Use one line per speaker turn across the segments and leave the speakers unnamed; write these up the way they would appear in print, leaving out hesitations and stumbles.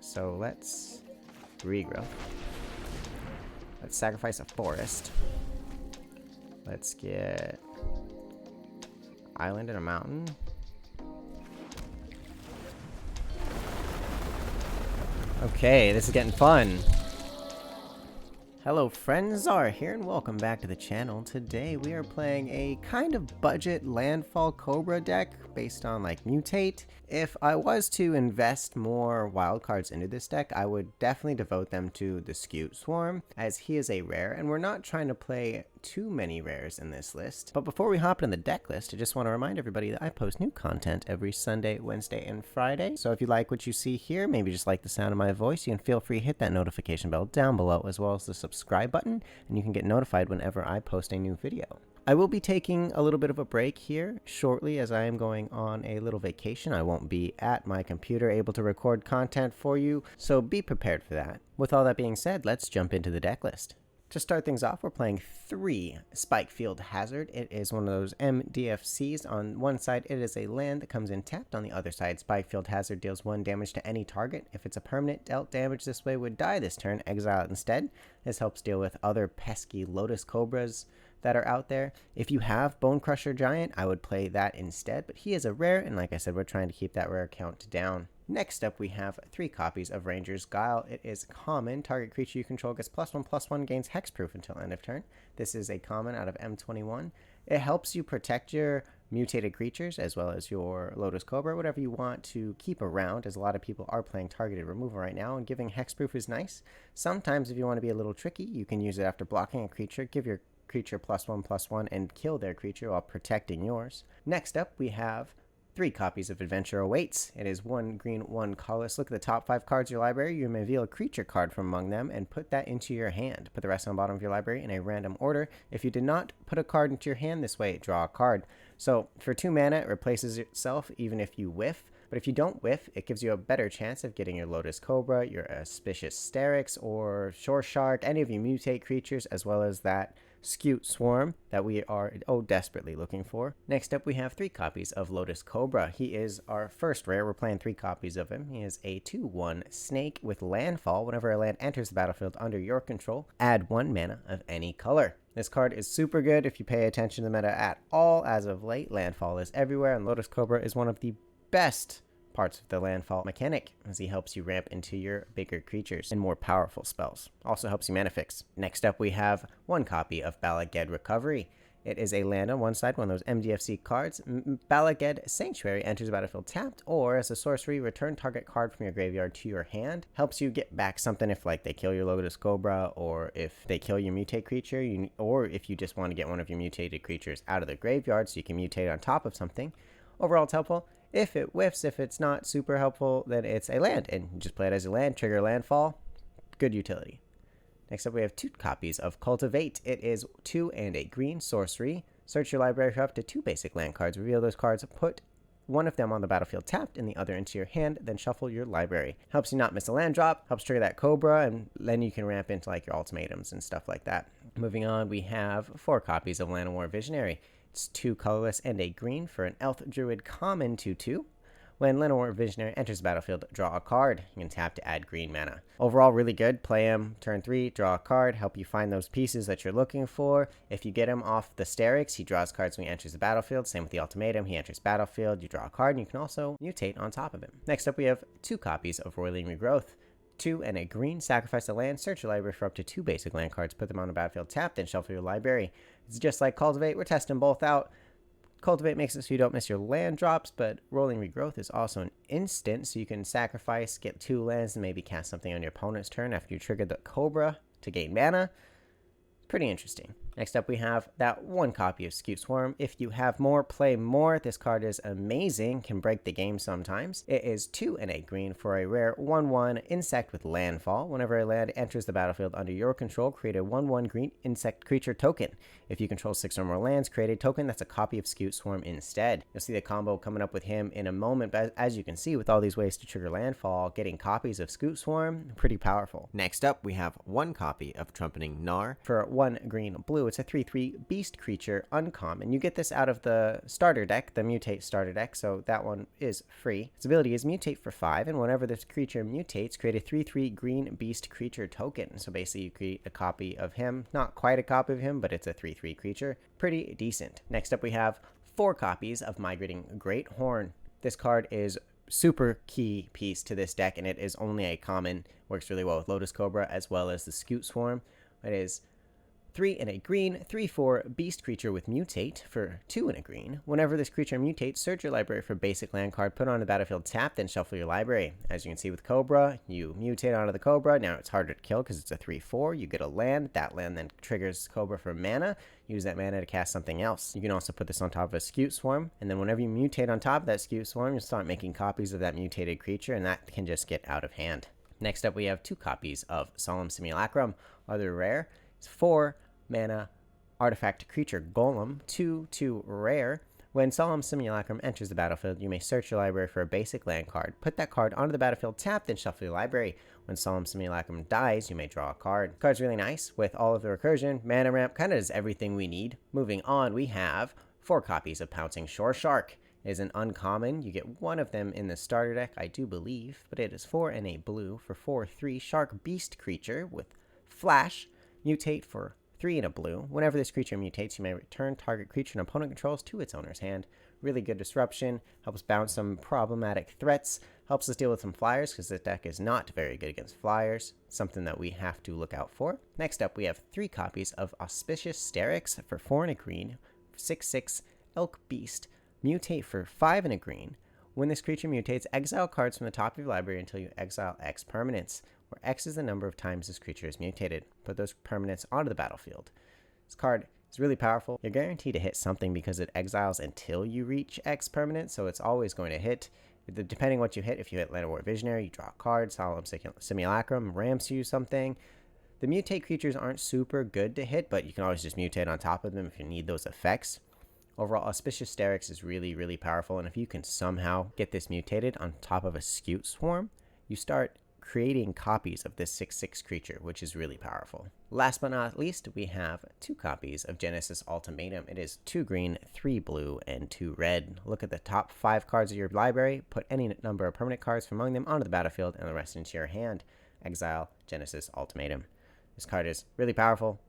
So let's regrow. Let's sacrifice a forest. Let's get island and a mountain. Okay, this is getting fun. Hello friends, Zara here and welcome back to the channel. Today we are playing a kind of budget Landfall Cobra deck based on like Mutate. If I was to invest more wildcards into this deck, I would definitely devote them to the Scute Swarm, as he is a rare and we're not trying to play too many rares in this list. But before we hop into the deck list, I just want to remind everybody that I post new content every Sunday, Wednesday, and Friday. So if you like what you see here, maybe just like the sound of my voice, you can feel free to hit that notification bell down below, as well as the subscribe button, and you can get notified whenever I post a new video. I will be taking a little bit of a break here shortly, as I am going on a little vacation. I won't be at my computer able to record content for you, so be prepared for that. With all that being said, let's jump into the deck list. To start things off, we're playing 3 Spikefield Hazard. It is one of those MDFCs. On one side, it is a land that comes in tapped. On the other side, Spikefield Hazard deals 1 damage to any target. If it's a permanent dealt damage this way would die this turn, exile it instead. This helps deal with other pesky Lotus Cobras that are out there. If you have Bone Crusher Giant, I would play that instead, but he is a rare, and like I said, we're trying to keep that rare count down. Next up, we have 3 copies of Ranger's Guile. It is common. Target creature you control gets +1/+1, gains hexproof until end of turn. This is a common out of M21. It helps you protect your mutated creatures as well as your Lotus Cobra, whatever you want to keep around, as a lot of people are playing targeted removal right now, and giving hexproof is nice. Sometimes if you want to be a little tricky, you can use it after blocking a creature, give your creature +1/+1 and kill their creature while protecting yours. Next up, we have 3 copies of Adventure Awaits. It is 1 green, 1 colorless. Look at the top 5 cards of your library. You may reveal a creature card from among them and put that into your hand. Put the rest on the bottom of your library in a random order. If you did not put a card into your hand this way, draw a card. So for 2 mana, it replaces itself even if you whiff. But if you don't whiff, it gives you a better chance of getting your Lotus Cobra, your Auspicious Sterix, or Shore Shark, any of your mutate creatures, as well as that Scute Swarm that we are desperately looking for. Next up, we have 3 copies of Lotus Cobra. He is our first rare. We're playing 3 copies of him. He is a 2/1 snake with landfall. Whenever a land enters the battlefield under your control, add 1 mana of any color. This card is super good if you pay attention to the meta at all. As of late, landfall is everywhere, and Lotus Cobra is one of the best parts of the landfall mechanic, as he helps you ramp into your bigger creatures and more powerful spells. Also helps you mana fix. Next up, we have 1 copy of Balaged Recovery. It is a land on one side, one of those MDFC cards. Balaged Sanctuary enters the battlefield tapped, or as a sorcery, return target card from your graveyard to your hand. Helps you get back something if like they kill your Lotus Cobra, or if they kill your mutate creature, or if you just want to get one of your mutated creatures out of the graveyard so you can mutate on top of something. Overall, it's helpful. If it whiffs, if it's not super helpful, then it's a land, and you just play it as a land, trigger landfall. Good utility. Next up, we have 2 copies of Cultivate. It is 2 and a green sorcery. Search your library for up to 2 basic land cards. Reveal those cards, put one of them on the battlefield tapped and the other into your hand, then shuffle your library. Helps you not miss a land drop, helps trigger that Cobra, and then you can ramp into like your ultimatums and stuff like that. Moving on, we have 4 copies of Llanowar Visionary. It's 2 colorless and a green for an Elf Druid common 2/2. When Llanowar Visionary enters the battlefield, draw a card. You can tap to add green mana. Overall, really good. Play him turn 3, draw a card, help you find those pieces that you're looking for. If you get him off the Sterix, he draws cards when he enters the battlefield. Same with the Ultimatum. He enters battlefield, you draw a card, and you can also mutate on top of him. Next up, we have 2 copies of Roiling Regrowth. 2 and a green, sacrifice a land, search your library for up to 2 basic land cards, put them on the battlefield tapped, then shuffle your library. It's just like Cultivate. We're testing both out. Cultivate makes it so you don't miss your land drops, but Rolling Regrowth is also an instant, so you can sacrifice, get 2 lands, and maybe cast something on your opponent's turn after you trigger the Cobra to gain mana. Pretty interesting. Next up, we have that 1 copy of Scute Swarm. If you have more, play more. This card is amazing, can break the game sometimes. It is 2 and a green for a rare 1/1 insect with landfall. Whenever a land enters the battlefield under your control, create a 1/1 green insect creature token. If you control 6 or more lands, create a token that's a copy of Scute Swarm instead. You'll see the combo coming up with him in a moment, but as you can see, with all these ways to trigger landfall, getting copies of Scute Swarm, pretty powerful. Next up, we have 1 copy of Trumpeting Gnar. For 1 green blue, it's a 3/3 beast creature uncommon. You get this out of the starter deck, the mutate starter deck, so that one is free. Its ability is mutate for 5, and whenever this creature mutates, create a 3/3 green beast creature token. So basically you create a copy of him. Not quite a copy of him, but it's a 3/3 creature. Pretty decent. Next up we have 4 copies of Migrating Great Horn. This card is super key piece to this deck, and it is only a common. Works really well with Lotus Cobra as well as the Scoot Swarm. It is 3 and a green, 3/4 beast creature with mutate for 2 and a green. Whenever this creature mutates, search your library for a basic land card, put it on the battlefield tapped, then shuffle your library. As you can see with Cobra, you mutate onto the Cobra. Now it's harder to kill because it's a 3/4. You get a land. That land then triggers Cobra for mana. Use that mana to cast something else. You can also put this on top of a Scoot Swarm, and then whenever you mutate on top of that Scoot Swarm, you start making copies of that mutated creature, and that can just get out of hand. Next up, we have 2 copies of Solemn Simulacrum. Other rare. It's 4 mana artifact creature golem, 2/2 rare. When Solemn Simulacrum enters the battlefield, you may search your library for a basic land card. Put that card onto the battlefield tapped, then shuffle your library. When Solemn Simulacrum dies, you may draw a card. The card's really nice with all of the recursion, mana ramp, kind of does everything we need. Moving on, we have 4 copies of Pouncing Shore Shark. It is an uncommon. You get 1 of them in the starter deck, I do believe, but it is 4 and a blue for 4/3 shark beast creature with flash, mutate for 3 and a blue. Whenever this creature mutates, you may return target creature an opponent controls to its owner's hand. Really good disruption, helps bounce some problematic threats, helps us deal with some flyers because this deck is not very good against flyers, something that we have to look out for. Next up, we have 3 copies of Auspicious Sterix for 4 and a green, 6/6 elk beast, mutate for 5 and a green. When this creature mutates, exile cards from the top of your library until you exile X permanents, where X is the number of times this creature is mutated. Put those permanents onto the battlefield. This card is really powerful. You're guaranteed to hit something because it exiles until you reach X permanent, so it's always going to hit. Depending what you hit, if you hit Llanowar Visionary, you draw a card. Solemn Simulacrum ramps you something. The mutate creatures aren't super good to hit, but you can always just mutate on top of them if you need those effects. Overall, Auspicious Sterix is really, really powerful, and if you can somehow get this mutated on top of a Scoot Swarm, you start creating copies of this 6/6 creature, which is really powerful. Last but not least, we have 2 copies of Genesis Ultimatum. It is 2 green, 3 blue, and 2 red. Look at the top 5 cards of your library, put any number of permanent cards from among them onto the battlefield, and the rest into your hand. Exile Genesis Ultimatum. This card is really powerful.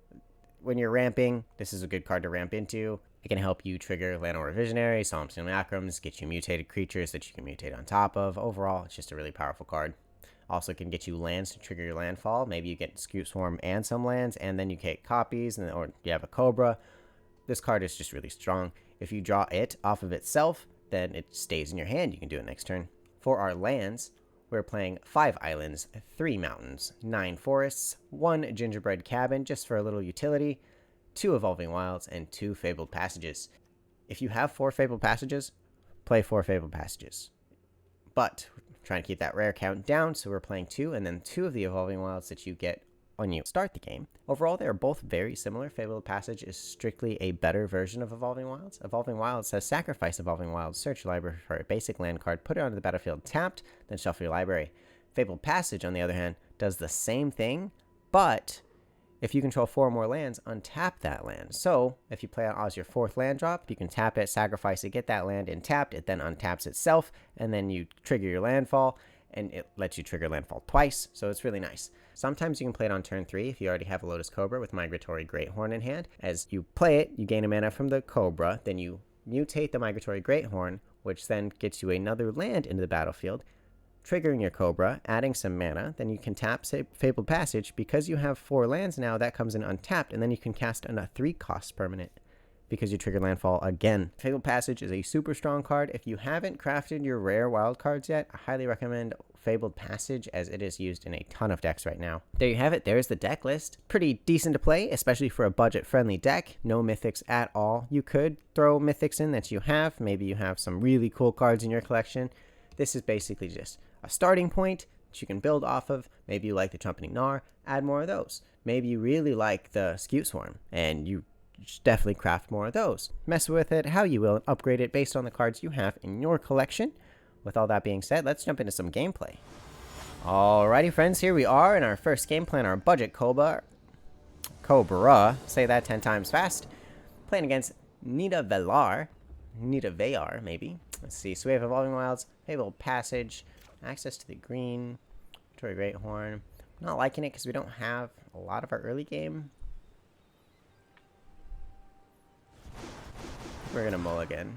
When you're ramping, this is a good card to ramp into. It can help you trigger Llanowar Visionary, Solemn Simulacrums, get you mutated creatures that you can mutate on top of. Overall, it's just a really powerful card. Also can get you lands to trigger your landfall. Maybe you get Scoot Swarm and some lands, and then you get copies, or you have a Cobra. This card is just really strong. If you draw it off of itself, then it stays in your hand. You can do it next turn. For our lands, we're playing 5 islands, 3 mountains, 9 forests, 1 gingerbread cabin just for a little utility, 2 Evolving Wilds, and 2 Fabled Passages. If you have 4 Fabled Passages, play 4 Fabled Passages. But trying to keep that rare count down, so we're playing 2, and then 2 of the Evolving Wilds that you get when you start the game. Overall, they are both very similar. Fabled Passage is strictly a better version of Evolving Wilds. Evolving Wilds says sacrifice Evolving Wilds, search your library for a basic land card, put it onto the battlefield tapped, then shuffle your library. Fabled Passage, on the other hand, does the same thing, but if you control 4 more lands, untap that land. So if you play on as your 4th land drop, you can tap it, sacrifice it, get that land in tapped, it then untaps itself, and then you trigger your landfall, and it lets you trigger landfall twice, so it's really nice. Sometimes you can play it on turn 3 if you already have a Lotus Cobra with Migratory Greathorn in hand. As you play it, you gain a mana from the Cobra, then you mutate the Migratory Greathorn, which then gets you another land into the battlefield, triggering your Cobra, adding some mana. Then you can tap Fabled Passage. Because you have 4 lands now, that comes in untapped, and then you can cast a 3-cost permanent because you trigger landfall again. Fabled Passage is a super strong card. If you haven't crafted your rare wild cards yet, I highly recommend Fabled Passage, as it is used in a ton of decks right now. There you have it. There's the deck list. Pretty decent to play, especially for a budget-friendly deck. No mythics at all. You could throw mythics in that you have. Maybe you have some really cool cards in your collection. This is basically just a starting point that you can build off of. Maybe you like the Trumpeting Gnar, add more of those. Maybe you really like the Scoot Swarm, and you definitely craft more of those. Mess with it how you will and upgrade it based on the cards you have in your collection. With all that being said, let's jump into some gameplay. Alrighty friends, here we are in our first gameplay on our budget Cobra Cobra. Say that 10 times fast. Playing against Nita Velar. Nita Vayar, maybe. Let's see. So we have Evolving Wilds, Fabled Passage, access to the green, Tory Greathorn. I'm not liking it because we don't have a lot of our early game. We're going to mulligan.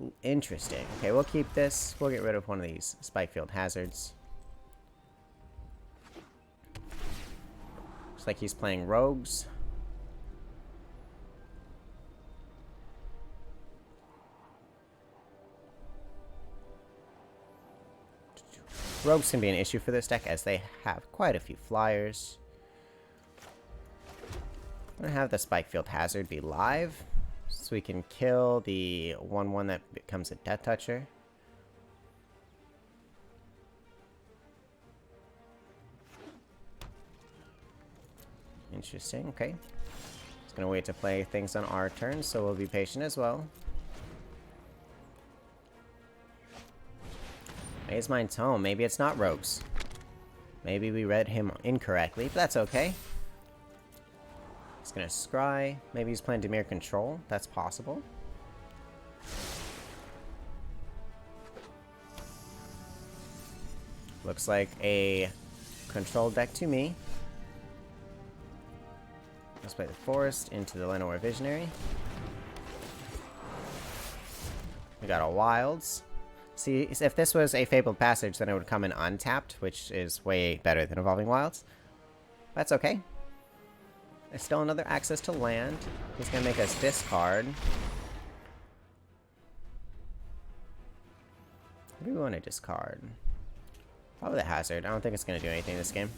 Ooh, interesting. Okay, we'll keep this. We'll get rid of one of these Spikefield Hazards. Looks like he's playing Rogues. Rogues can be an issue for this deck as they have quite a few flyers. I'm going to have the Spikefield Hazard be live so we can kill the 1/1 that becomes a Death Toucher. Interesting, okay. Just going to wait to play things on our turn, so we'll be patient as well. Maze Mind Tome. Maybe it's not Rogues. Maybe we read him incorrectly, but that's okay. He's gonna scry. Maybe he's playing Dimir Control. That's possible. Looks like a control deck to me. Let's play the Forest into the Llanowar Visionary. We got a Wilds. See, if this was a Fabled Passage, then it would come in untapped, which is way better than Evolving Wilds. That's okay. There's still another access to land. He's going to make us discard. What do we want to discard? Probably the Hazard. I don't think it's going to do anything this game.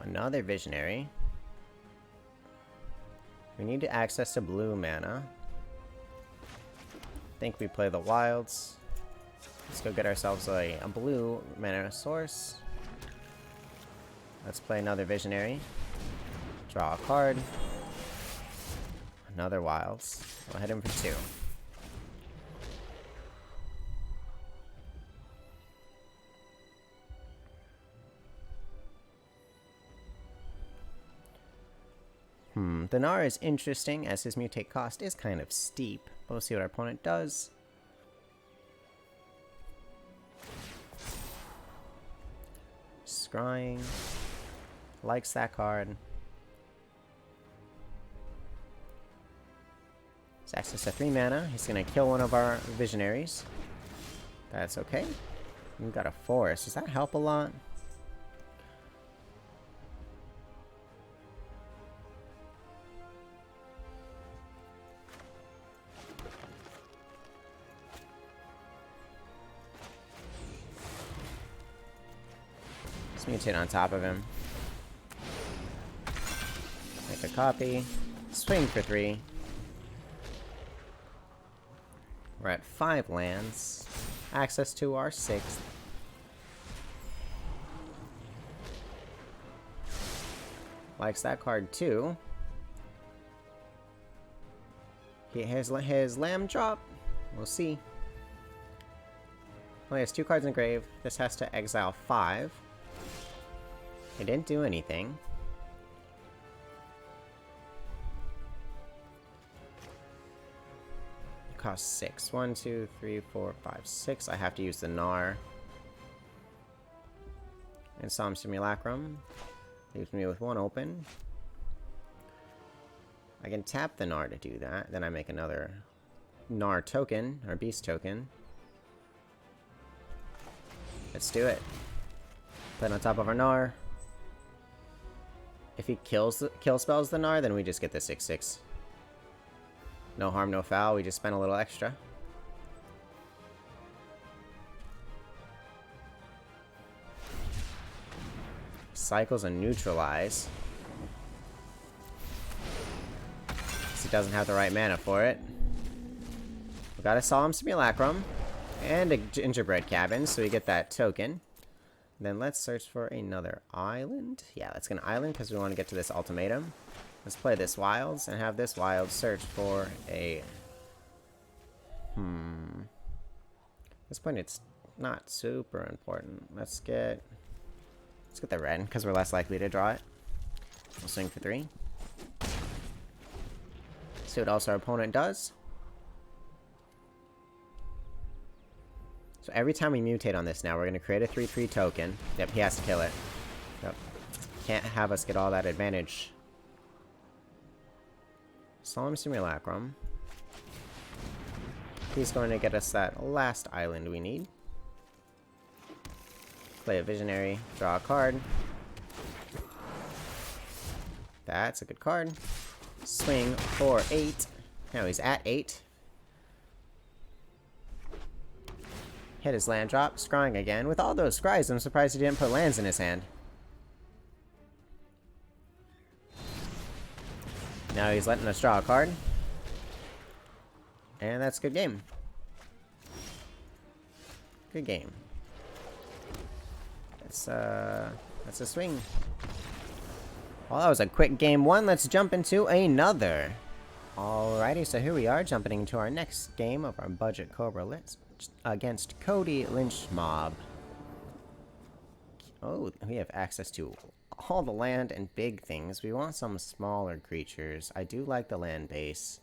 Another Visionary. We need to access to blue mana. I think we play the Wilds. Let's go get ourselves a blue mana source. Let's play another Visionary. Draw a card. Another Wilds. We'll hit him for 2. The Gnar is interesting as his mutate cost is kind of steep. But we'll see what our opponent does. Scrying. Likes that card. He's access to 3 mana. He's going to kill one of our Visionaries. That's okay. We've got a Forest. Does that help a lot? Mutate on top of him. Make a copy. Swing for 3. We're at 5 lands. Access to our 6th. Likes that card too. His Lamb drop. We'll see. Well, he has 2 cards in the grave. This has to exile 5. It didn't do anything. It costs 6. 1, 2, 3, 4, 5, 6. I have to use the Gnar. And Solemn Simulacrum. Leaves me with 1 open. I can tap the Gnar to do that. Then I make another Gnar token, or Beast token. Let's do it. Put it on top of our Gnar. If he kill spells the Gnar, then we just get the 6/6. No harm, no foul. We just spent a little extra. Cycles and neutralize. He doesn't have the right mana for it. We got a Solemn Simulacrum and a Gingerbread Cabin, so we get that token. Then let's search for another island. Yeah, let's get an island because we want to get to this ultimatum. Let's play this Wilds and have this Wild search for a At this point, it's not super important. Let's get the red, because we're less likely to draw it. We'll swing for 3. See what else our opponent does. So every time we mutate on this now, we're going to create a 3/3 token. Yep, he has to kill it. Yep. Can't have us get all that advantage. Solemn Simulacrum. He's going to get us that last island we need. Play a Visionary, draw a card. That's a good card. Swing for 8. Now he's at 8. Hit his land drop, scrying again. With all those scries, I'm surprised he didn't put lands in his hand. Now he's letting us draw a card. And that's a good game. Good game. That's a swing. Well, that was a quick game 1. Let's jump into another. Alrighty, so here we are, jumping into our next game of our budget Cobra list against Cody Lynch Mob. Oh, we have access to all the land and big things. We want some smaller creatures. I do like the land base.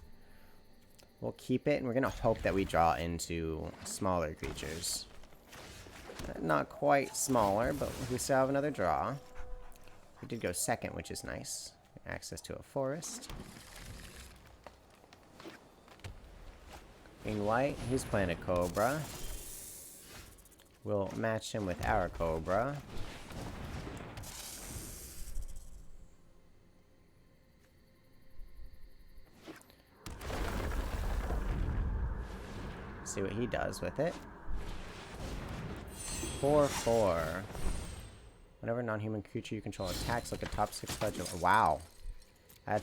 We'll keep it, and we're going to hope that we draw into smaller creatures. Not quite smaller, but we still have another draw. We did go second, which is nice. Access to a forest. Green white, he's playing a Cobra. We'll match him with our Cobra. See what he does with it. 4/4. Whenever non-human creature you control attacks, look at top 6 cards. Wow. That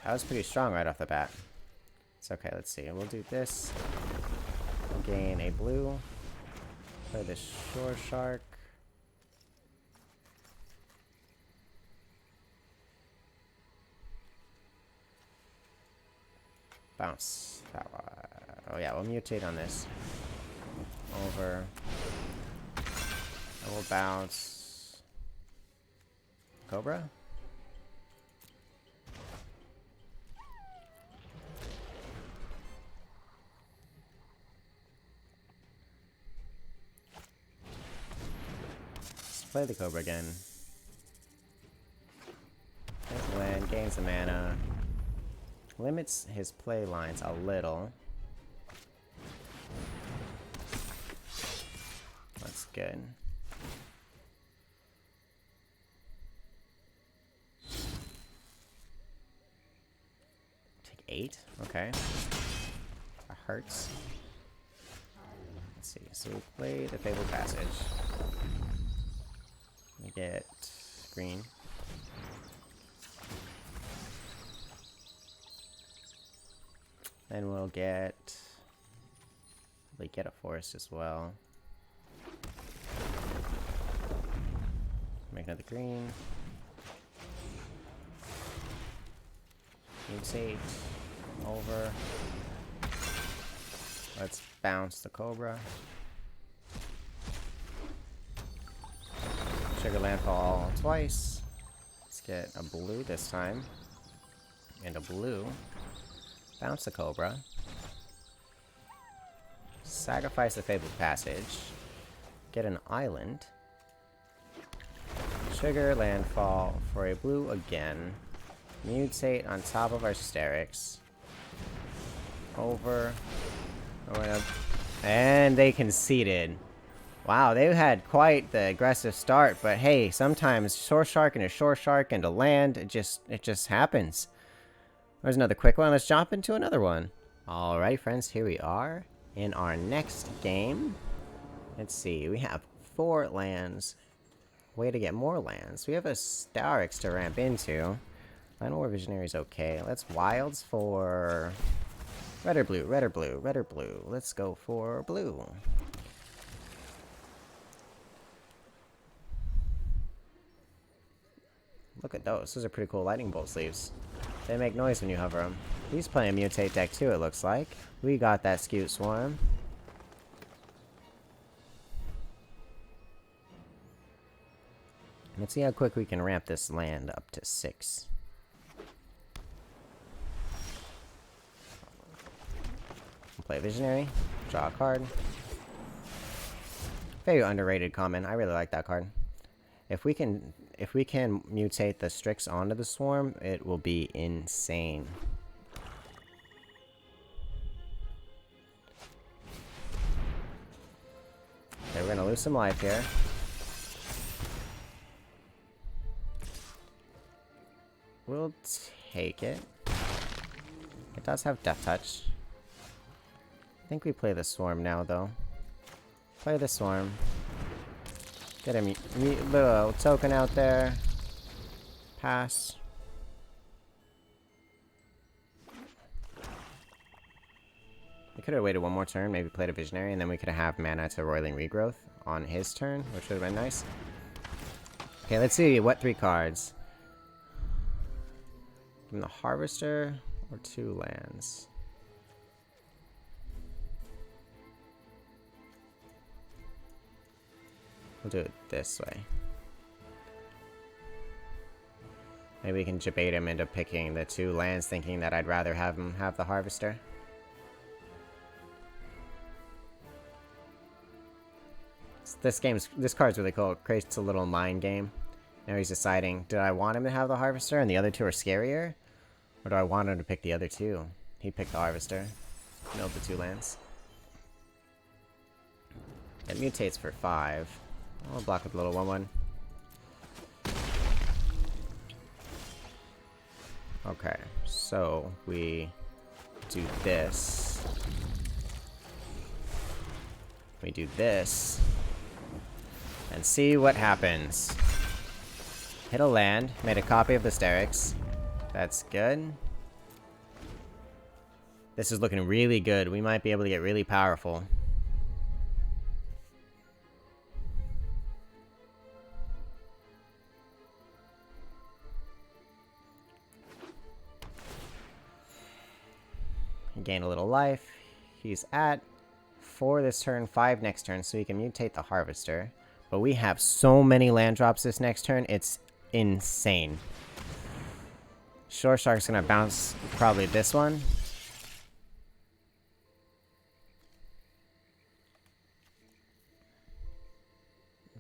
was pretty strong right off the bat. It's okay, let's see. We'll do this. We'll gain a blue. Play the Shore Shark. Bounce. Oh yeah, we'll mutate on this. Over. And we'll bounce. Cobra? Let's play the Cobra again. There's the land, gains the mana. Limits his play lines a little. That's good. Take 8? Okay. That hurts. Let's see. So we play the Fabled Passage. We get green. Then we'll get a forest as well. Make another green. Mutate. Over. Let's bounce the Cobra. Trigger landfall twice. Let's get a blue this time. And a blue. Bounce the Cobra. Sacrifice the Fabled Passage. Get an island. Trigger landfall for a blue again. Mutate on top of our Sterix. Over. And they conceded. Wow, they had quite the aggressive start, but hey, sometimes Shore Shark and a Shore Shark and a land, it just happens. There's another quick one. Let's jump into another one. Alright, friends, here we are in our next game. Let's see, we have 4 lands. Way to get more lands. We have a Starix to ramp into. Final War Visionary is okay. Let's wilds for red or blue, red or blue, red or blue. Let's go for blue. Look at those. Those are pretty cool lightning bolt sleeves. They make noise when you hover them. He's playing a mutate deck too, it looks like. We got that Scute Swarm. Let's see how quick we can ramp this land up to 6. We'll play Visionary, draw a card. Very underrated common. I really like that card. If we can mutate the Strix onto the Swarm, it will be insane. Okay, we're gonna lose some life here. We'll take it. It does have Death Touch. I think we play the Swarm now, though. Play the Swarm. Get a little token out there. Pass. We could have waited one more turn, maybe played a Visionary, and then we could have mana to Roiling Regrowth on his turn, which would have been nice. Okay, let's see. What 3 cards? Give him the Harvester or 2 lands. We'll do it this way. Maybe we can debate him into picking the 2 lands, thinking that I'd rather have him have the Harvester. This card's really cool. It creates a little mind game. Now he's deciding, did I want him to have the Harvester and the other 2 are scarier? Or do I want him to pick the other 2? He picked the Harvester. Milled the 2 lands. It mutates for 5. I'll block with a little 1/1. Okay, so we do this. We do this. And see what happens. Hit a land, made a copy of the Sterix. That's good. This is looking really good. We might be able to get really powerful. Gain a little life. He's at 4 this turn, 5 next turn, so he can mutate the Harvester. But we have so many land drops this next turn, it's insane. Shore Shark's gonna bounce probably this one.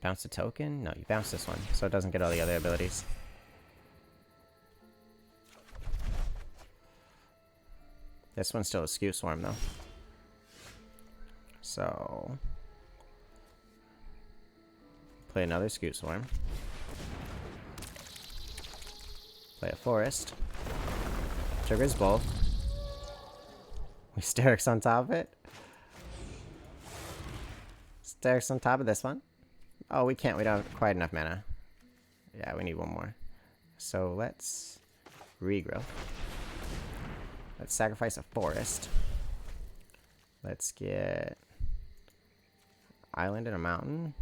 Bounce a token? No, you bounce this one, so it doesn't get all the other abilities. This one's still a Scute Swarm, though. So... play another Scute Swarm. Play a Forest. Triggers both. We Sterix on top of it. Sterix on top of this one. Oh, we can't. We don't have quite enough mana. Yeah, we need 1 more. So let's regrow. Let's sacrifice a Forest. Let's get Island and a Mountain.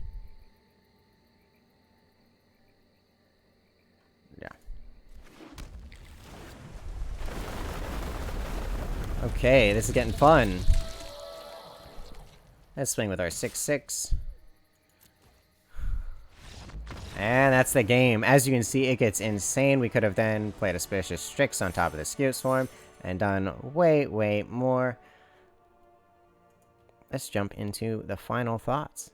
Yeah. Okay, this is getting fun. Let's swing with our 6/6. And that's the game. As you can see, it gets insane. We could have then played a Suspicious Strix on top of the Scute Swarm and done way more. Let's jump into the final thoughts.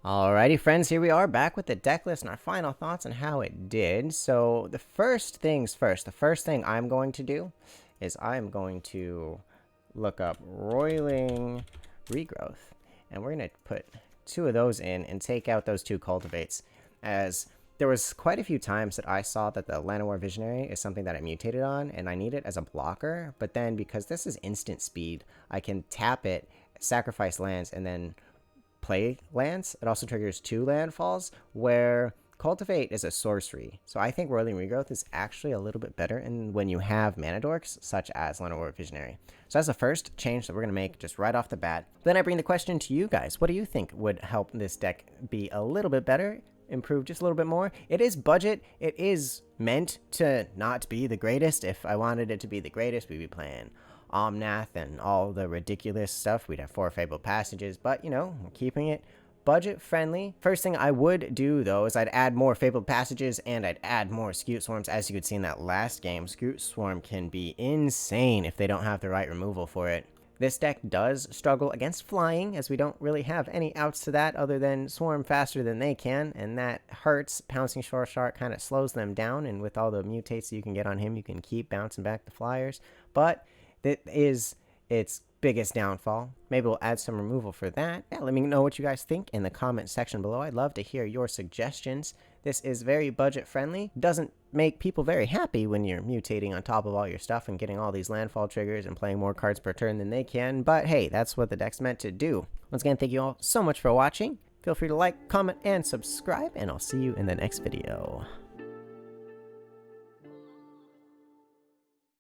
Alrighty, friends, here we are back with the deck list and our final thoughts on how it did. So the first things first, the first thing I'm going to do is I'm going to look up Roiling Regrowth. And we're going to put 2 of those in and take out those 2 cultivates. As there was quite a few times that I saw that the Llanowar Visionary is something that I mutated on, and I need it as a blocker. But then because this is instant speed, I can tap it, sacrifice lands, and then play lands. It also triggers 2 landfalls, where Cultivate is a sorcery. So I think Roiling Regrowth is actually a little bit better when you have mana dorks, such as Llanowar Visionary. So that's the first change that we're going to make just right off the bat. Then I bring the question to you guys. What do you think would help this deck be a little bit better? improve just a little bit more. It is budget. It is meant to not be the greatest. If I wanted it to be the greatest, we'd be playing Omnath and all the ridiculous stuff. We'd have 4 Fabled Passages, but, you know, we're keeping it budget friendly. First thing I would do, though, is I'd add more Fabled Passages and I'd add more Scute Swarms. As you could see in that last game, Scute Swarm can be insane if they don't have the right removal for it. This deck does struggle against flying, as we don't really have any outs to that other than swarm faster than they can, and that hurts. Pouncing Shore Shark kind of slows them down, and with all the mutates you can get on him, you can keep bouncing back the flyers. But that is its biggest downfall. Maybe we'll add some removal for that. Yeah, let me know what you guys think in the comment section below. I'd love to hear your suggestions. This is very budget friendly. Doesn't make people very happy when you're mutating on top of all your stuff and getting all these landfall triggers and playing more cards per turn than they can. But hey, that's what the deck's meant to do. Once again, thank you all so much for watching. Feel free to like, comment, and subscribe, and I'll see you in the next video.